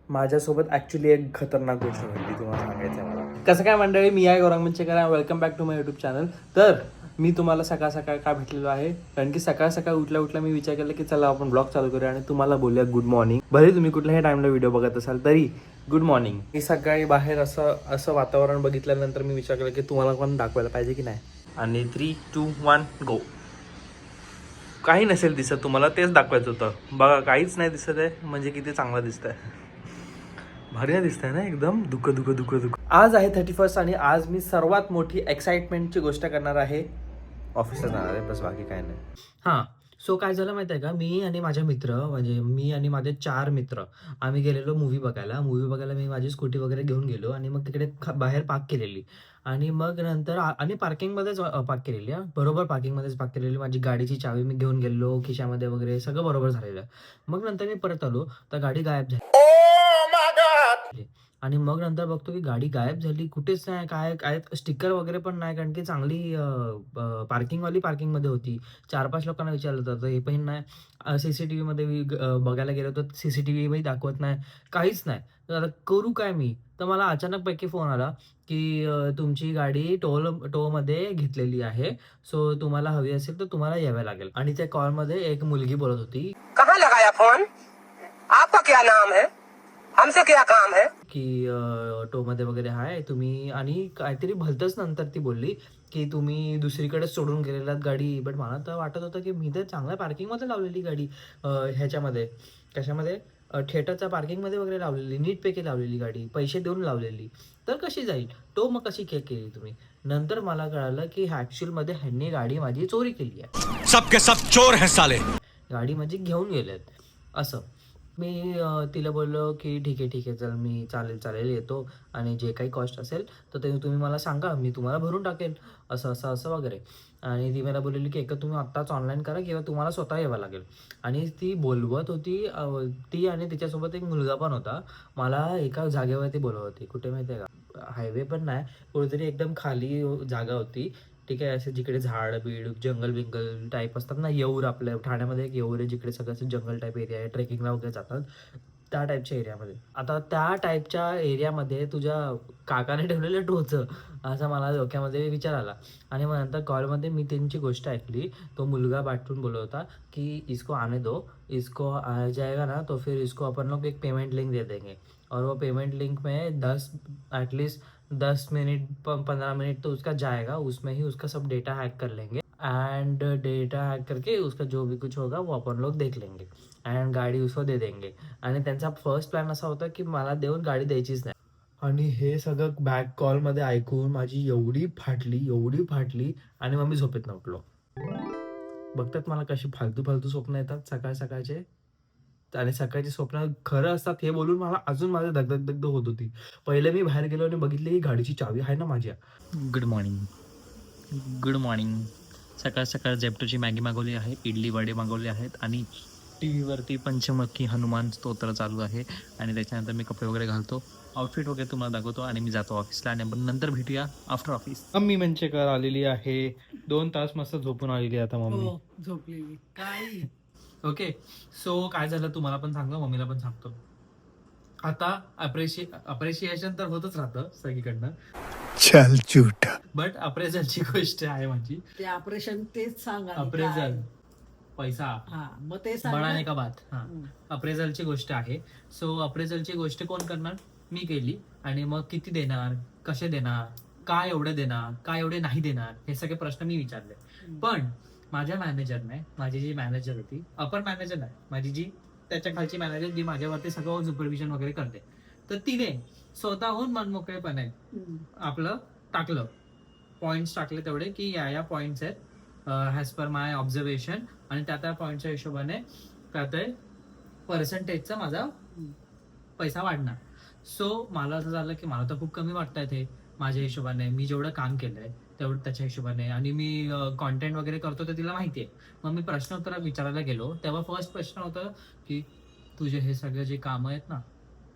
माझ्यासोबत ॲक्च्युली एक खतरनाक गोष्ट घडली, तुम्हाला सांगायचं आहे मला. कसं काय मंडळी, मी आहे Gaurang Manchekar, welcome back to my YouTube channel. तर मी तुम्हाला सकाळ सकाळ का भेटलेलो आहे, कारण की सकाळ सकाळ उठल्या मी विचार केला की चला आपण ब्लॉग चालू करूया आणि तुम्हाला बोलूया गुड मॉर्निंग. भले तुम्ही कुठल्याही टाईमला व्हिडिओ बघत असाल तरी गुड मॉर्निंग. मी सकाळी बाहेर असं वातावरण बघितल्यानंतर मी विचार केला की तुम्हाला पण दाखवायला पाहिजे की नाही. आणि 3, 2, 1 गो. काही नसेल दिसत तुम्हाला, तेच दाखवायचं होतं. बघा काहीच नाही दिसत आहे, म्हणजे किती चांगलं दिसतंय. भारी दिसतंय ना, एकदम दुःख. आज आहे 31 आणि आज मी सर्वात मोठी एक्साइटमेंटची गोष्ट करणार आहे. ऑफिसला जाणार आहे, बस बाकी काय नाही. हां, सो काय झालं माहिती आहे का, मी आणि माझे मित्र, म्हणजे मी आणि माझे 4 मित्र आम्ही गेलेलो मूव्ही बघायला. मी माझी स्कूटी वगैरे घेऊन गेलो आणि मग तिकडे बाहेर पार्क केलेली आणि मग नंतर आणि पार्किंगमध्येच पार्क केलेली हां. बरोबर पार्किंगमध्येच पार्क केलेली. माझी गाडीची चावी मी घेऊन गेलेलो खिशामध्ये वगैरे, सगळं बरोबर झालेलं. मग नंतर मी परत आलो, तर गाडी गायब झाली. आणि मग नंतर बघतो की गाडी गायब झाली, कुठेच नाही, काय काय स्टिकर वगैरे पण नाही, कारण की चांगली पार्किंगवाली पार्किंगमध्ये होती. 4-5 लोकांना विचारलं होतं, तर हे पण नाही. CCTVमध्ये मी बघायला गेलो तर CCTVही दाखवत नाही, काहीच नाही. तर आता करू काय मी? तर मला अचानकपैकी फोन आला की तुमची गाडी टोमध्ये घेतलेली आहे. सो तुम्हाला हवी असेल तर तुम्हाला यावं लागेल. आणि त्या कॉलमध्ये एक मुलगी बोलत होती, कहाँ लगाया फोन? आपका क्या नाम है? हमसे क्या काम है? की टोमध्ये वगैरे आहे तुम्ही, आणि काहीतरी भलतंच नंतर ती बोलली की तुम्ही दुसरीकडेच सोडून गेलेलात गाडी. बट मला तर वाटत होतं की मी तर चांगल्या पार्किंगमध्ये लावलेली गाडी, ह्याच्यामध्ये कशामध्ये, थिएटरच्या पार्किंगमध्ये वगैरे लावलेली, नीटपैकी लावलेली गाडी, पैसे देऊन लावलेली, तर कशी जाईल टो? मग कशी केली तुम्ही? नंतर मला कळालं की ॲक्च्युअलमध्ये ह्यांनी गाडी माझी चोरी केली आहे. सबके सब चोर हैं साले. गाडी माझी घेऊन गेलेत असं. मी तिला बोललो की ठीक आहे चल, मी चालेल येतो आणि जे काही कॉस्ट असेल तर ते तुम्ही मला सांगा, मी तुम्हाला भरून टाकेल, असं वगैरे. आणि ती मला बोललेली की एकतर तुम्ही आत्ताच ऑनलाईन करा किंवा तुम्हाला स्वतः यावं लागेल. आणि ती बोलवत होती, ती आणि तिच्यासोबत एक मुलगा पण होता. मला एका जागेवरती बोलवत होती, कुठे माहिती आहे का, हायवे पण नाही, कुठेतरी एकदम खाली जागा होती. ठीक आहे, असे जिकडे झाड-बीड, जंगल-बिंगल टाईप असतात ना, येऊर, आपल्या ठाण्यामध्ये एक येऊर आहे, जिकडे सगळं असं जंगल टाईप एरिया आहे, ट्रेकिंगला वगैरे जातात, त्या टाईपच्या एरियामध्ये. आता त्या टाईपच्या एरियामध्ये तुझ्या काकाने ठेवलेलं टोचं, असा मला डोक्यामध्ये विचार आला. आणि मग नंतर कॉलमध्ये मी त्यांची गोष्ट ऐकली. तो मुलगा पाठवून बोलत होता की इसको आने दो, इसको आ जाएगा ना तो फिर इसको अपन लोग एक पेमेंट लिंक दे देंगे, और वो पेमेंट लिंक में 10 मिनट 15 मिनट तो उसका जाएगा, उसमें ही उसका सब डेटा हैक कर लेंगे, एंड डेटा हैक करके उसका जो भी कुछ होगा वो अपन लोग देख लेंगे, एंड गाडी उसको दे देंगे. आणि त्यांचा फर्स्ट प्लॅन असा होता की मला देऊन गाडी द्यायचीच नाही. आणि हे सगळं बॅक कॉलमध्ये ऐकून माझी एवढी फाटली आणि मग मी झोपेत उठलो. बघतात मला कशी फालतू स्वप्न येतात सकाळचे, आणि सकाळची स्वप्न खरं असतात हे बोलून मला अजून माझं दगदग होत होती. पहिले मी बाहेर गेलो आणि बघितली ही गाडीची चावी आहे ना माझ्या. Good morning. सकाळ झेप्टोची मॅगी मागवली आहे, इडली वडे मागवले आहेत, आणि टी व्हीवरती पंचमुखी हनुमान स्तोत्र चालू आहे. आणि त्याच्यानंतर मी कपडे वगैरे घालतो, आउटफिट वगैरे तुम्हाला दाखवतो, आणि मी जातो ऑफिसला. आणि नंतर भेटूया आफ्टर ऑफिस. मम्मी मंचेकर आलेली आहे, 2 तास मस्त झोपून आलेली आता मम्मी. झोपलेली काय. ओके, सो काय झालं तुम्हाला पण सांगतो, मम्मीला पण सांगतो. आता अप्रिशिएशन तर होतच राहतं सगळीकडनं, चल झूठा. बट अप्रेझलची गोष्ट आहे माझी. ते ऑपरेशन तेच सांगा. अप्रेझल पैसा हा, मग ते सांगा. बडाने का बात. हा, अप्रेझलची गोष्ट आहे. सो अप्रेझलची गोष्ट कोण करणार? मी केली. आणि मग किती देणार, कसे देणार, काय एवढे देणार, काय एवढे नाही देणार, हे सगळे प्रश्न मी विचारले. पण माझ्या मॅनेजरने, माझी जी मॅनेजर होती, अपर मॅनेजर नाही, माझी जी त्याच्या खालची मॅनेजर, जी माझ्यावरती सगळं सुपरविजन वगैरे करते, तर तिने स्वतःहून मनमोकळेपणे आपलं टाकलं, पॉईंट्स टाकले तेवढे की या पॉईंट्स आहेत ॲज पर माय ऑब्झर्वेशन, आणि त्या पॉईंटच्या हिशोबाने काय पर्सेंटेजचा माझा पैसा वाढणार. सो मला असं झालं की मला तर खूप कमी वाटतंय ते माझ्या हिशोबाने, मी जेवढं काम केलंय तेवढं त्याच्या हिशोबाने, आणि मी कॉन्टेंट वगैरे करतो तर तिला माहिती आहे. मग मी प्रश्न उत्तर विचारायला गेलो, तेव्हा फर्स्ट प्रश्न होतं की तुझे हे सगळे जे कामं आहेत ना,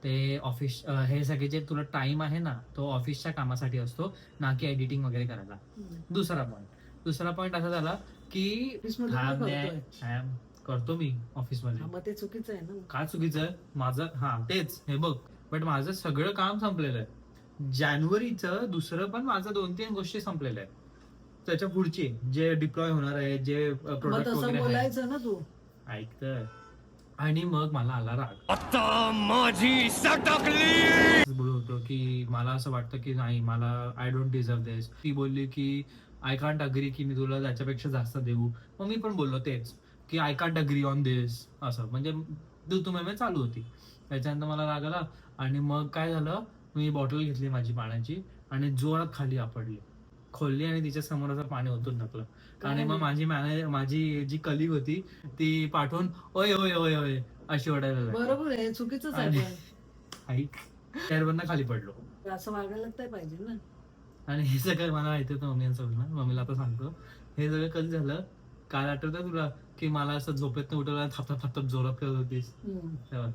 ते ऑफिस, हे सगळे जे तुला टाइम आहे ना, तो ऑफिसच्या कामासाठी असतो, ना की एडिटिंग वगैरे करायला. दुसरा पॉईंट असा झाला की करतो मी ऑफिसमध्ये. मग ते चुकीचं आहे ना. काय चुकीचं आहे माझं? तेच हे बघ, बट माझं सगळं काम संपलेलं आहे. जानेवारीचं दुसरं पण माझं 2-3 गोष्टी संपलेल्या आहेत. त्याच्या पुढची जे डिप्लॉय होणार आहे, जे मग प्रोडक्ट तसं वगैरे आहे, बोलायचं ना तू. ऐकतं. आणि मग मला आला राग. आता माझी सटकली. बोलत होतो की मला असं वाटतं की नाही, मला आय डोंट डिझर्व दिस. ती बोलली की आय कांट अग्री की मी तुला त्याच्यापेक्षा जास्त देऊ. मग मी पण बोललो तेच की आय कांट अग्री ऑन दिस, असं म्हणजे तुम्ही चालू होती. त्याच्यानंतर मला राग आला आणि मग काय झालं, मी बॉटल घेतली माझी पाण्याची आणि जोरात खाली आपडली, खोलली आणि तिच्या समोर असं पाणी ओतून टाकलं. आणि मग माझी जी कलिग होती ती पाठवून ओय ओय ओय ओय अशी ओढायला लागली. बरोबर आहे, चुकीचंच आहे पण. ऐक, चेअरवरनं खाली पडलो. असं वागायला नाही पाहिजे ना. आणि हे सगळं मला माहिती होतं मम्मीचं बोलणं. मम्मीला आता सांगतो हे सगळं कधी झालं. काल आठवतं तुला की मला असं झोपेत उठवलं, थापताप थापताप जोरात करत होतीस तेव्हा.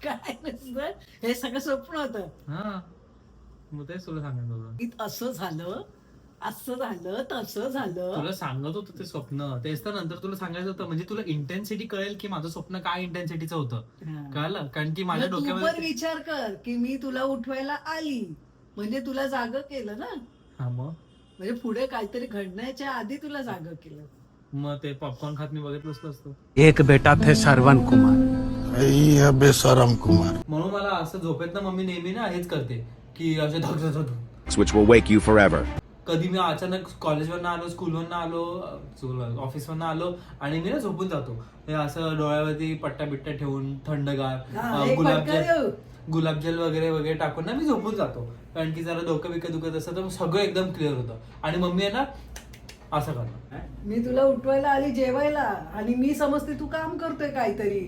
काय नसतं, हे सगळं स्वप्न होतं. हा, मग तेच तुला सांगत होतं. असं झालं, असं झालं, तसं झालं. तुला सांगत होतं ते स्वप्न, तेच तर नंतर तुला सांगायचं होतं. म्हणजे तुला इंटेन्सिटी कळेल की माझं स्वप्न काय इंटेन्सिटीचं होतं. हा. कळलं? कारण की माझ्या मग तू पण डोक्यामध्ये विचार कर की मी तुला उठवायला आली म्हणजे तुला जाग केलं ना. हा, मग म्हणजे पुढे काहीतरी घडण्याच्या आधी तुला जाग केलं. मग ते पॉपकॉर्न खात मी बघितलंच असतो. एक बेटा थे श्रवण कुमार, बेशरम कुमार. म्हणून मला असं झोपेत ना मम्मी नेहमी ना हेच करते की असे धग which will wake you forever. कधी मी अचानक कॉलेजवरनं आलो, स्कूलवरनं आलो, ऑफिसवरनं आलो आणि मी ना झोपून जातो. हे असं डोळ्यावरती पट्टा बिट्टा ठेवून थंडगार एक फटका गुलाबजल देऊ. गुलाबजल वगैरे वगैरे टाकून ना मी झोपून जातो. कारण की जरा डोकं बिकं दुखत असतं तर सगळं एकदम क्लिअर होतं. आणि मम्मी आहे ना असं करणार, मी तुला उठवायला आली जेवायला आणि मी समजते तू काम करतोय काहीतरी,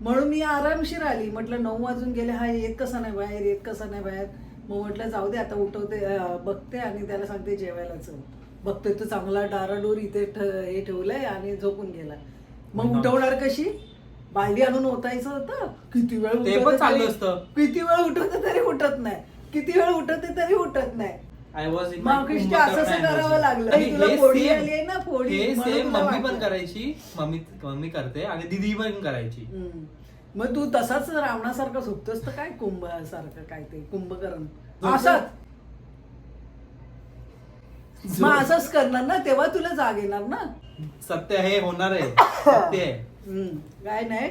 म्हणून मी आरामशीर आली. म्हटलं 9 वाजून गेले, हा येत कसा नाही बाहेर, येत कसा नाही बाहेर. मग म्हटलं जाऊ दे आता, उठवते बघते आणि त्याला सांगते जेवायला चल. बघतोय तो चांगला डाराडोर इथे हे ठेवलंय आणि झोपून गेला. मग उठवणार कशी? बालदी आणून ओतायचं होतं. किती वेळ ते पण चाललं असतं. किती वेळ उठवते तरी उठत नाही, किती वेळ उठवते तरी उठत नाही. आय वॉज इन मग कृष्ण असं करावं लागलं. तुला फोडी आली आहे ना, फोडी. हे म्हणून सेम तुला मम्मी पण वाटलं. करायची, मम्मी करते आणि दीदी पण करायची. मग तू तसाच रावणासारखं झोपतोस तर काय कुंभासारखं, काय ते कुंभकर्ण असंच. मग असंच करणार ना, तेव्हा तुला जाग येणार ना. सत्य हे होणार आहे, सत्य आहे. काय नाही.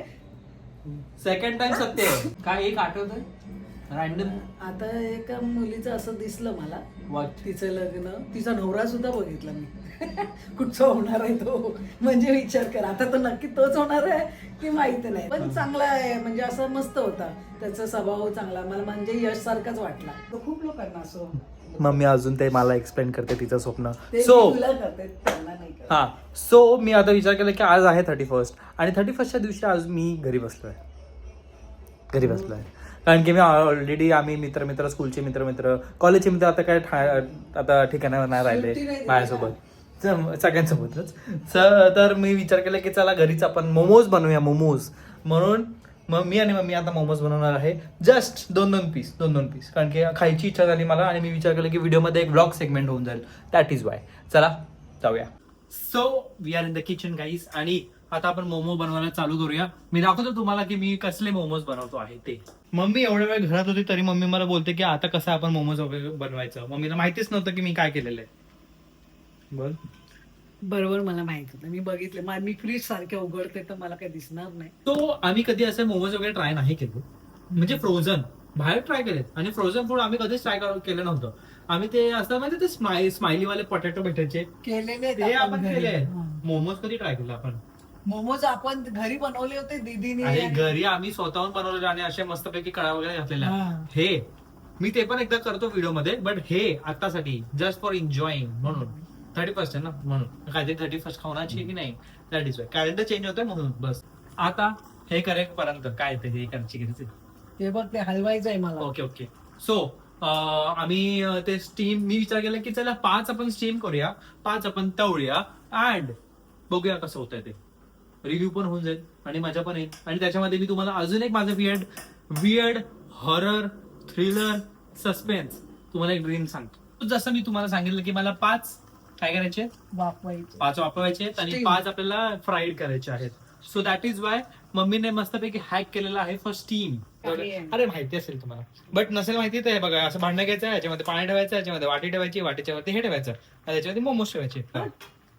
सेकंड टाइम सत्य आहे. काय एक आठवतंय रॅन्डम आता एका मुलीचं असं दिसलं मला, वाट तिचं लग्न, तिचा नवरा सुद्धा बघितला मी. कुठचा होणार आहे तो, म्हणजे विचार कर. आता तो नक्की तोच होणार आहे की माहिती नाही, पण चांगला आहे. म्हणजे असं मस्त होता त्याचा स्वभाव, चांगला. मला म्हणजे यश सारखाच वाटला. तो खूप लोकांना असं. मम्मी अजून ते मला एक्सप्लेन करते तिचं स्वप्न. ते सो तुला करते, त्यांना नाही करत. हा, सो मी आता विचार केला की आज आहे 31 आणि 31च्या दिवशी आज मी घरी बसलोय. कारण की मी ऑलरेडी आम्ही मित्र स्कूलचे मित्र कॉलेजचे मित्र आता काय आता ठिकाणावर नाही राहिले माझ्यासोबत, सगळ्यांसोबतच. तर मी विचार केला की चला घरीच आपण मोमोज बनवूया, मोमोज. म्हणून मग मी आणि मम्मी आता मोमोज बनवणार आहे. Just 2-2 piece. कारण की खायची इच्छा झाली मला आणि मी विचार केला की व्हिडिओमध्ये एक व्लॉग सेगमेंट होऊन जाईल. That is why. चला जाऊया. So we are in the kitchen guys आणि आता आपण मोमो बनवायला चालू करूया. मी दाखवतो तुम्हाला की मी कसले मोमोज बनवतो आहे ते. मम्मी एवढ्या वेळ घरात होती तरी मम्मी मला बोलते की आता कसं आपण मोमोज वगैरे बनवायचं. मम्मीला माहितीच नव्हतं की मी काय केलेलं आहे. बोल. बरोबर, मला माहित होतं, मी बघितले. मी फ्रीज सारखे उघडते तर मला काही दिसणार नाही. तो आम्ही कधी असे मोमोज वगैरे ट्राय नाही केले. म्हणजे फ्रोझन बाहेर ट्राय केलेत आणि फ्रोझन फूड आम्ही कधीच ट्राय केलं नव्हतं. आम्ही ते असं म्हणजे ते स्माइली वाले पोटॅटो भेटायचे केलेले ते आपण केले. मोमोज कधी ट्राय केले आपण? मोमोज आपण घरी बनवले होते दीदीने. आणि घरी आम्ही स्वतःहून बनवलेले आणि असे मस्तपैकी कळा वगैरे घातलेल्या. हे मी ते पण एकदा करतो व्हिडिओ मध्ये, बट हे आतासाठी जस्ट फॉर एन्जॉईंग म्हणून. 31 आहे ना म्हणून काहीतरी 31 खावण्याची की नाही, that is Y. Calendar change होतोय म्हणून बस. आता हे करेपर्यंत काय ते हे करायची. हे बघ, ते हलवायचं आहे मला. ओके. सो आम्ही ते स्टीम, मी विचार केला की चला 5 आपण स्टीम करूया, 5 आपण तळूया अँड बघूया कसं होतंय ते. रिव्ह्यू पण होऊन जाईल आणि मजा पण येईल. आणि त्याच्यामध्ये मी तुम्हाला अजून एक माझं वियर्ड हॉरर थ्रिलर सस्पेन्स तुम्हाला एक ड्रीम सांगतो. जसं मी तुम्हाला सांगितलं की मला 5 काय करायचे, वाफवायचं. 5 वापरायचे आणि 5 आपल्याला फ्राईड करायचे आहेत. सो दॅट इज वाय मम्मीने मस्तपैकी हॅक केलेला आहे फॉर स्टीम. आणि- अरे माहिती असेल तुम्हाला, बट नसेल माहिती तर हे बघा, असं भांडं घ्यायचं, याच्यामध्ये पाणी ठेवायचं, याच्यामध्ये वाटी ठेवायची, वाटीच्या वरती हे ठेवायचं, आणि त्याच्यामध्ये मोमोज ठेवायचे.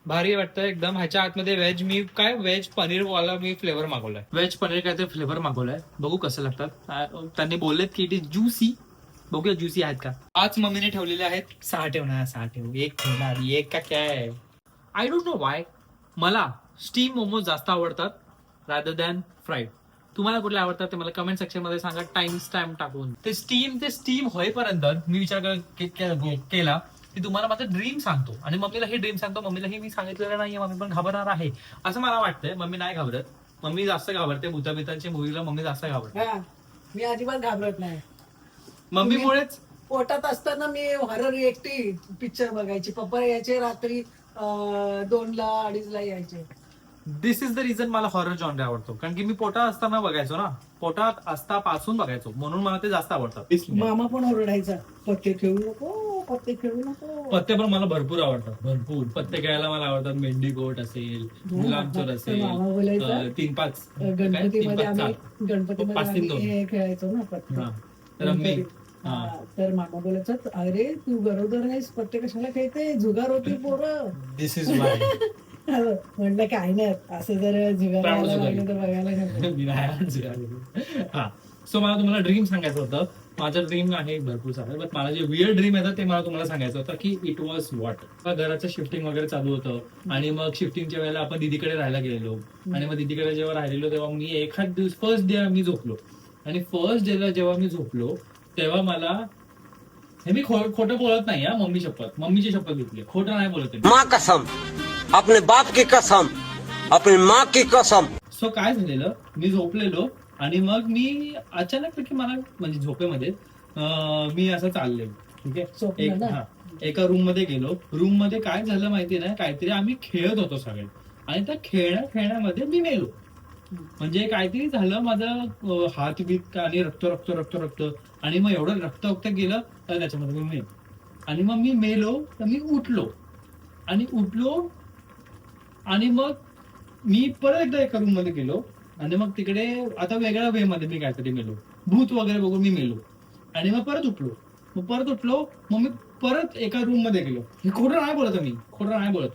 भारी वाटतं एकदम. ह्याच्या आतमध्ये व्हेज, मी काय व्हेज पनीर वाला मी फ्लेवर मागवलाय, व्हेज पनीर काय ते फ्लेवर मागवलाय. बघू कसं लागतात. त्यांनी बोललेत की इट इज ज्युसी. बघूया ज्युसी आहेत का. आज मम्मीने ठेवलेले आहेत 6 ठेवणार, 6 ठेवू, 1 ठेवणार, 1 का काय. आय डोंट नो वाय मला स्टीम मोमोज जास्त आवडतात रादर दॅन फ्राईड. तुम्हाला कुठले आवडतात ते मला कमेंट सेक्शन मध्ये सांगा, टाइम स्टॅम्प टाकून. ते स्टीम होईपर्यंत मी विचार केला की तुम्हाला माझं ड्रीम सांगतो, आणि मम्मीला हे ड्रीम सांगतो. मम्मीला मी सांगितलेलं नाहीये, मम्मी पण घाबरणार आहे असं मला वाटतंय. मम्मी नाही घाबरत, मम्मी जास्त घाबरते. भूताबितांच्या मूवीला मम्मी जास्त घाबरते. हा, मी अजिबात घाबरत नाही. मम्मीमुळेच पोटात असताना मी हॉरर एकटी पिक्चर बघायची. पप्पा यायचे रात्री 2ला 2:30ला यायचे. दिस इज द रिझन मला हॉरर जॉनर आवडतो, कारण की मी पोटात असताना बघायचो ना, पोटात असतापासून बघायचो, म्हणून मला ते जास्त आवडतात. मामा पण ओरडायचा, पत्ते खेळू नको, पत्ते खेळू नको. पत्ते पण मला भरपूर आवडतात, भरपूर पत्ते खेळायला मला आवडतात. मेंढी कोट असेल, गुलाबचोर असेल, मामा बोलायचा 3-5 गणपतीमध्ये आम्ही 5-3-2 आम्ही हे खेळायचो ना पत्ते. रम्मी. हा, तर मामा बोलायचा, अरे तू गरोदर आहेस, पत्ते कशाला खेळते, जुगार होती पोरं. दिस इज वाय म्हटलं काय नाही, असं जर जुगार यायला लागलं तर बघायला नको. हा. सो मला तुम्हाला ड्रीम सांगायचं होतं. माझं ड्रीम आहे भरपूर सारं, बट मला जे विअर ड्रीम येतं ते मला तुम्हाला सांगायचं होतं की इट वॉज व्हॉट. घराचं शिफ्टिंग वगैरे चालू होतं, आणि मग शिफ्टिंगच्या वेळेला आपण दीदीकडे राहायला गेलेलो, आणि मग दीदीकडे जेव्हा राहिलेलो तेव्हा मी एखाद दिवस फर्स्ट डे मी झोपलो, आणि फर्स्ट डेला जेव्हा मी झोपलो तेव्हा मला, हे मी खोटं बोलत नाही, मम्मीची शपथ घेतली, खोटं नाही बोलत आहे. माँ कसम, अपने बाप की कसम, अपनी माँ की कसम. सो काय झालेलं, मी झोपलेलो, आणि मग मी अचानकपैकी मला म्हणजे झोपेमध्ये मी असं चाललेलो, ठीक स्वप्न ना? आहे. एका रूम मध्ये गेलो. रूम मध्ये काय झालं माहिती नाही, काहीतरी आम्ही खेळत होतो सगळे, आणि त्या खेळण्यामध्ये मी मेलो. म्हणजे काहीतरी झालं, माझं हात बीत आणि रक्त, आणि मग एवढं रक्त गेलं तर त्याच्यामध्ये मी मेलो. आणि मग मी मेलो तर मी उठलो, आणि मग मी परत एकदा एका रूम मध्ये गेलो, आणि मग तिकडे आता वेगळ्या वे मध्ये मी काहीतरी मेलो, भूत वगैरे बघून मी मेलो, आणि मग परत उठलो, मग मी परत एका रूम मध्ये गेलो. मी खोटं नाही बोलत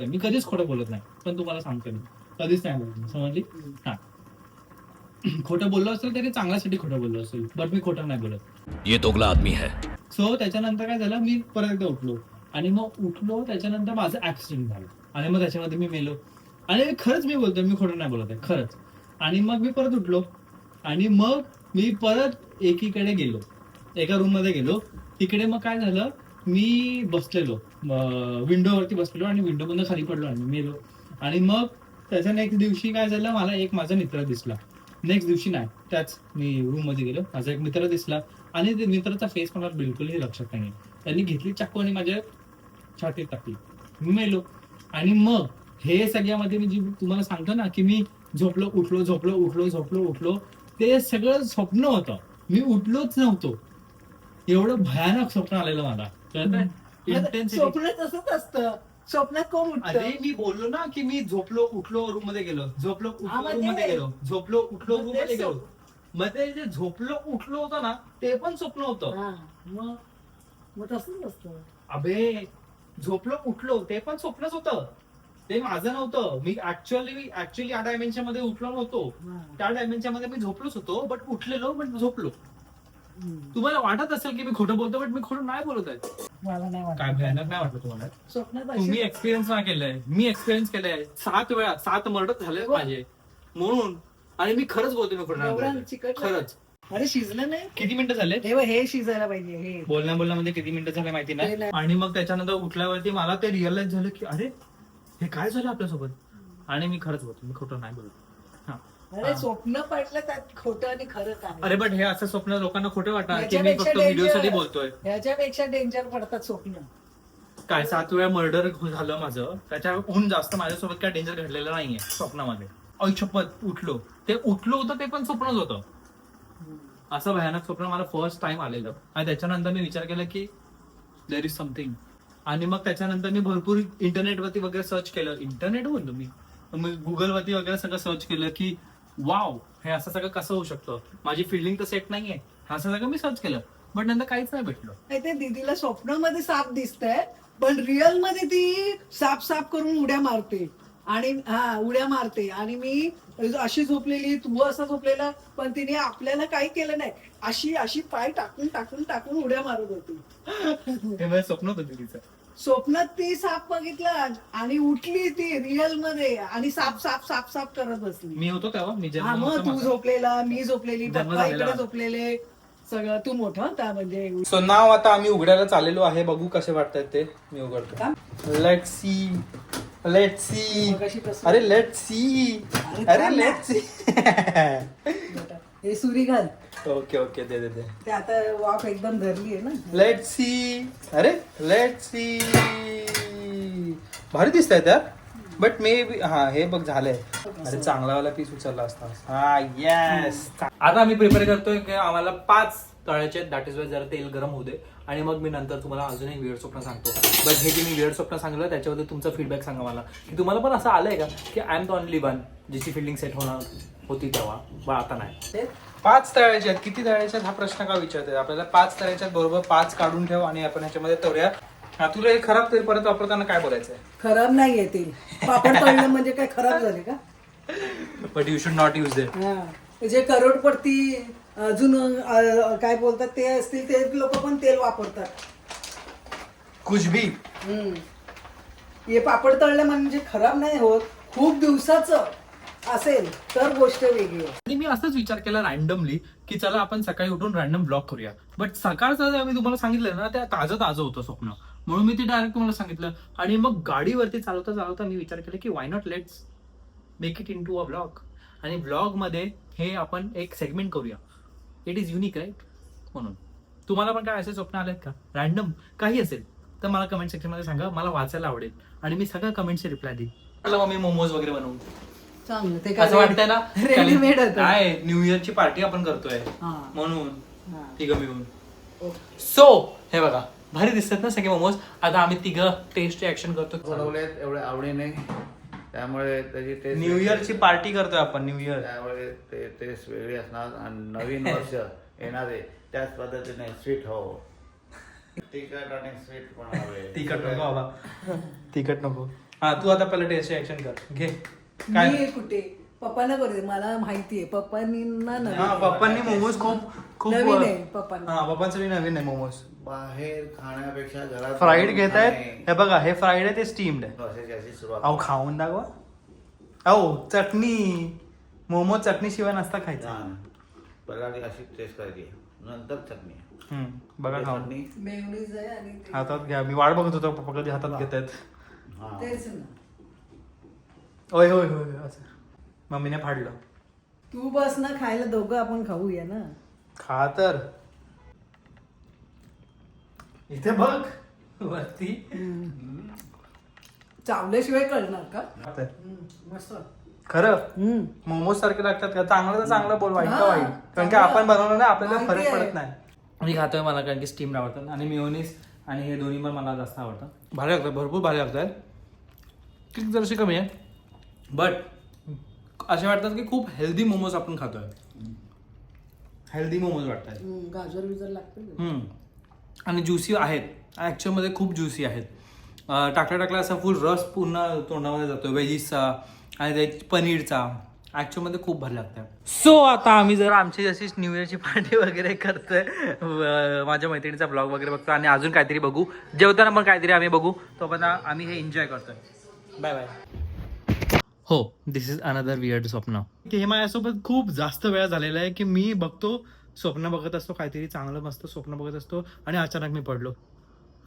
आहे, मी कधीच खोटं बोलत नाही, पण तुम्हाला सांगतो मी कधीच नाही बोलत, समजली. हा, खोटं बोललो असेल तरी चांगल्यासाठी खोटं बोललो असेल, बट मी खोटं नाही बोलत. ये दोगला आदमी है. सो त्याच्यानंतर काय झालं, मी परत एकदा उठलो, आणि मग त्याच्यानंतर माझं ऍक्सिडेंट झालं, आणि मग त्याच्यामध्ये मी मेलो. आणि खरंच मी बोलतोय, मी खोटं नाही बोलत आहे, खरंच. आणि मग मी परत उठलो, आणि मग मी परत एकीकडे गेलो, एका रूम मध्ये गेलो. तिकडे मग काय झालं, मी बसलेलो विंडोवरती बसलेलो, आणि विंडो मधून खाली पडलो आणि मेलो. आणि मग त्याच्या नेक्स्ट दिवशी काय झालं, मला एक माझा मित्र दिसला. नेक्स्ट दिवशी नाही, त्याच मी रूम मध्ये गेलो, माझा एक मित्र दिसला, आणि ते मित्राचा फेस मला बिलकुलही लक्षात नाही. त्यांनी घेतली चाकू आणि माझ्या छातीत टाकली, मी मेलो. आणि मग हे सगळ्यामध्ये मी जी तुम्हाला सांगतो ना की मी झोपलो उठलो, ते सगळं स्वप्न होतं, मी उठलोच नव्हतो. एवढं भयानक स्वप्न आलेलं मला, इंटेन्सिटी. स्वप्न तसंच असतं, स्वप्नात कोण उठतं? अरे मी बोललो ना की मी झोपलो उठलो रूम मध्ये गेलो, झोपलो उठलो हा, रूम मध्ये गेलो, झोपलो उठलो रूम मध्ये गेलो. तेच मग ते जे झोपलो उठलो होतं ना, ते पण स्वप्न होतं. हा, मग तसंच असतं. अबे, झोपलो उठलो ते पण स्वप्नच होतं, ते माझं नव्हतं. मी ऍक्च्युअली या डायमेन्शन मध्ये उठलो नव्हतो, त्या डायमेन्शन मध्ये मी झोपलोच होतो, बट उठलेलो बट झोपलो. तुम्हाला वाटत असेल की मी खोटं बोलतो, बट मी खोटं नाही बोलत आहे. मला नाही वाटत. काय भयानक नाही वाटलं तुम्हाला? स्वप्नात तुम्ही अशी- एक्सपिरियन्स नाही केलंय, मी एक्सपिरियन्स केलंय. 7 वेळा 7 मर्डर झाले माझे, म्हणून. आणि मी खरंच बोलतो, मी खोटं नाही एवढं बोलत. चिकटलं? खरंच. अरे शिजलं नाही, किती मिनिटं झाले? हे शिजायला पाहिजे. हे बोलण्यामध्ये किती मिनिटं झाले माहिती ते नाही. नाही. आणि मग त्याच्यानंतर उठल्यावरती मला ते रिअलाइज झालं की अरे हे काय झालं आपल्यासोबत. आणि मी खरंच बोलतो, मी खोटं नाही बोलत. अरे स्वप्न पडलं त्यात खोटं आणि खरं काय. अरे बट हे असं स्वप्न लोकांना खोटं वाटणार की मी याच्यापेक्षा फक्त व्हिडिओ साठी danger- बोलतोय. याच्यापेक्षा डेंजर पडतात स्वप्न. काय 7 वेळा मर्डर झालं माझं, त्याच्याहून जास्त माझ्यासोबत काय डेंजर घडलेलं नाहीये स्वप्नामध्ये. शपथ उठलो होतं, ते पण स्वप्नच होतं. असं भयानक स्वप्न मला फर्स्ट टाइम आलेलं. आणि त्याच्यानंतर मी विचार केला की देर इज समथिंग. आणि मग त्याच्यानंतर मी भरपूर इंटरनेटवरती वगैरे सर्च केलं. इंटरनेट बोललो मी, मी गुगलवरती वगैरे सगळं सर्च केलं की वाव हे असं सगळं कसं होऊ शकतं, माझी फिल्डिंग तर सेट नाहीये, असं सगळं मी सर्च केलं, बट नंतर काहीच नाही भेटलं. नाही ते दीदीला स्वप्नामध्ये साप दिसतंय, पण रिअल मध्ये ती साप साप करून उड्या मारते आणि उड्या मारते. आणि मी अशी झोपलेली, तू असं झोपलेला, पण तिने आपल्याला काही केलं नाही, अशी अशी पाय टाकून टाकून टाकून उड्या मारत होती. हे माझं स्वप्न होतं तिचं. स्वप्नात ती साप बघितला आणि उठली ती रिअल मध्ये आणि साप साप साप साप करत बसली. मी होतो तेव्हा, मी हा मग तू झोपलेला, मी झोपलेली, जन्म पप्पा झालेला. इकडे झोपलेले, सगळं तू मोठा होता म्हणजे. सो नाव आता आम्ही उघडायला चाललेलो आहे, बघू कसे वाटतात ते. मी उघडतो. Let see, let see. मगाशी कसं- अरे लेट सी, अरे लेट सी. हे सुरी घाल, ओके ओके, दे दे दे. ते आता वाफ एकदम धरली आहे ना. लेट सी, अरे लेट सी. भारी दिसत आहे त्यात, बट मे बी हा हे बघ झालंय. अरे चांगलावाला पीस उचलला असता. हा येस. आता आम्ही प्रिपेअर करतोय की आम्हाला 5 तळायचे, दॅट इज वाय जरा तेल गरम होऊ दे आणि मग मी नंतर तुम्हाला अजून एक वेळ स्वप्न सांगतो. बट हे जे मी वेळ स्वप्न सांगलं त्याच्याबद्दल तुमचा फीडबॅक सांगा मला, की तुम्हाला पण असं आलंय का की I am the only one जिची फिल्डिंग सेट होणार होती तेव्हा, पण आता नाही. 5 तळायचे आहेत, किती तळायचे आहेत हा प्रश्न का विचारते आपल्याला. 5 तळायचे आहेत, बरोबर 5 काढून ठेव आणि आपण ह्याच्यामध्ये तळूया. हा तुला हे खराब तेल परत वापरताना काय बोलायचंय. खराब नाही येतील, पापड तळलं म्हणजे काय खराब झाले का. But you should not use it. हा जे करोडपती अजून काय बोलतात ते असतील ते लोक पण तेल वापरतात. कुछ भी. हे पापड तळलं म्हणजे खराब नाही होत, खूप दिवसाचं असेल तर गोष्ट वेगळी आहे. आणि मी असंच विचार केला रॅन्डमली की चला आपण सकाळी उठून रॅन्डम ब्लॉग करूया. बट सकाळचं जे मी तुम्हाला सांगितलं ना त्या ताजं होतं स्वप्न, म्हणून मी ते डायरेक्ट तुम्हाला सांगितलं. आणि मग गाडीवरती चालवता चालवता मी विचार केला की why not let's make it into a blog. आणि ब्लॉग मध्ये हे आपण एक सेगमेंट करूया. It is unique right. म्हणून तुम्हाला पण काय असे स्वप्न आलेत का रॅन्डम काही असेल तर मला कमेंट सेक्शन मध्ये सांगा, मला वाचायला आवडेल आणि मी सगळ्या कमेंटचे रिप्लाय देईन. मला मग मी मोमोज वगैरे बनवून चांगलं ते असं वाटतंय ना रेडीमेड होतं. काय न्यू इयरची पार्टी आपण करतोय हा. म्हणून हा. तिघं मिळून. सो हे बघा भारी दिसतात ना सगळे मोमोज. आता आम्ही तिघं टेस्ट ऍक्शन करतो. बनवलेत एवढ्या आवडीने, त्यामुळे त्याची टेस्ट न्यू इयरची पार्टी करतोय आपण. न्यू इयर त्यामुळे ते टेस्ट वेगळी असणार आणि नवीन वर्ष येणार आहे त्याच पद्धतीने स्वीट हो. तिखट आणि स्वीट पण हवे. तिखट नको बाबा, तिखट नको. हा तू आता पहिला टेस्ट ऍक्शन कर. घे काय. मी कुठे पप्पांना करू, मला माहितीये पप्पांनी हा पप्पांनी मोमोज खूप नवीन आहे पप्पांना. हा पप्पांसाठी नवीन आहे मोमोज. बाहेर खाण्यापेक्षा घरात फ्राईड घेत आहेत. हे बघा हे फ्राईड आहे, ते स्टीम्ड आहे. अशी अशी सुरुवात. अहो खाऊन दाखवा. अहो चटणी, मोमोज चटणी शिवाय नसता खायचा. छान. पहिला अशी टेस्ट करायची, नंतर चटणी. बघा खाऊन. चटणी मेयोनीज आहे आणि ते- हातात घ्या. मी वाट बघत होतो पप्पा कधी हातात घेत आहेत. हा. तेच ना. होय होय होय असं मम्मीने फाडलं. तू बस ना खायला, दोघं आपण खाऊया ना. खा तर. इथे बघ वरती. चावल्याशिवाय कळणार का. मस्त. खरं मोमोज सारखे लागतात का. चांगलं तर चांगलं बोल, वाईट का हा, वाईट. कारण की चांगलं. आपण बनवलं ना आपल्याला माहिती फरक आहे. पडत नाही. मी खातोय मला कारण की स्टीम आवडतात आणि मेयोनीज आणि हे दोन्ही पण मला जास्त आवडतं. भारी लागतात, भरपूर भारी लागतात. किक जराशी कमी आहे बट असे वाटतात की खूप हेल्दी मोमोज आपण खातोय. हेल्दी मोमोज वाटतात. गाजर बिजर लागतं. आणि ज्युसी आहेत. ॲक्च्युअलमध्ये खूप ज्युसी आहेत. टाकल्या असा फुल रस पूर्ण तोंडामध्ये जातो वेजीसचा आणि त्या पनीरचा. ॲक्च्युअलमध्ये खूप भारी लागतं. सो आता आम्ही जर आमची जशीच न्यू इयरची पार्टी वगैरे करतोय, माझ्या मैत्रिणीचा ब्लॉग वगैरे बघतो आणि अजून काहीतरी बघू, जेवताना पण काहीतरी आम्ही बघू. तो पण आम्ही हे एन्जॉय करतोय. Bye bye. हो, दिस इज अनदर वियर्ड स्वप्न. हे माझ्यासोबत खूप जास्त वेळा झालेला आहे की मी बघतो, स्वप्न बघत असतो, काहीतरी चांगलं मस्त स्वप्न बघत असतो आणि अचानक मी पडलो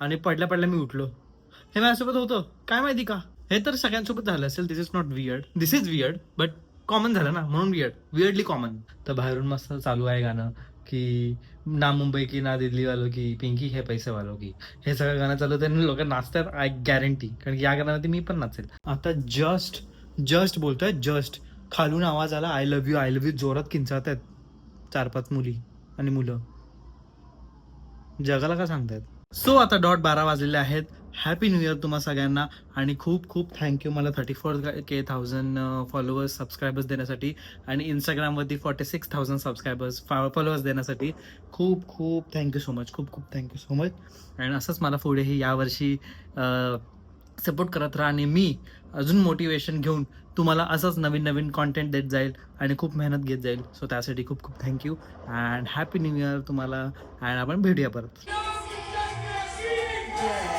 आणि पडल्या मी उठलो. हे माझ्यासोबत होतं काय माहिती का. हे तर सगळ्यांसोबत झालं असेल. This is not weird, this is weird but common झालं ना म्हणून वियर्डली कॉमन. तर बाहेरून मस्त चालू आहे गाणं की ना मुंबई की ना दिल्ली वालो की पिंकी हे पैसे वालो की. हे सगळं गाणं चालू होतं आणि लोक नाचतात. आय गॅरंटी, कारण की या गाण्यामध्ये मी पण नाचेल. आता जस्ट बोलतोय, जस्ट खालून आवाज आला आय लव्ह यू जोरात किंचाळत आहेत 4-5 मुली आणि मुलं. जगाला का सांगतायत. सो आता 12:30 वाजलेले आहेत हॅपी न्यू इयर तुम्हा सगळ्यांना आणि खूप खूप थँक्यू मला 34,000 फॉलोअर्स सबस्क्रायबर्स देण्यासाठी आणि इंस्टाग्रामवरती 46,000 फॉलोअर्स देण्यासाठी खूप खूप थँक्यू सो मच. खूप खूप थँक्यू सो मच. आणि असंच मला पुढेही यावर्षी सपोर्ट करत राहा आणि मी अजून मोटिवेशन घेऊन तुम्हाला असंच नवीन नवीन कॉन्टेंट देत जाईल आणि खूप मेहनत घेत जाईल. सो त्यासाठी खूप खूप thank you and happy new year तुम्हाला. अँड आपण भेटूया परत. जय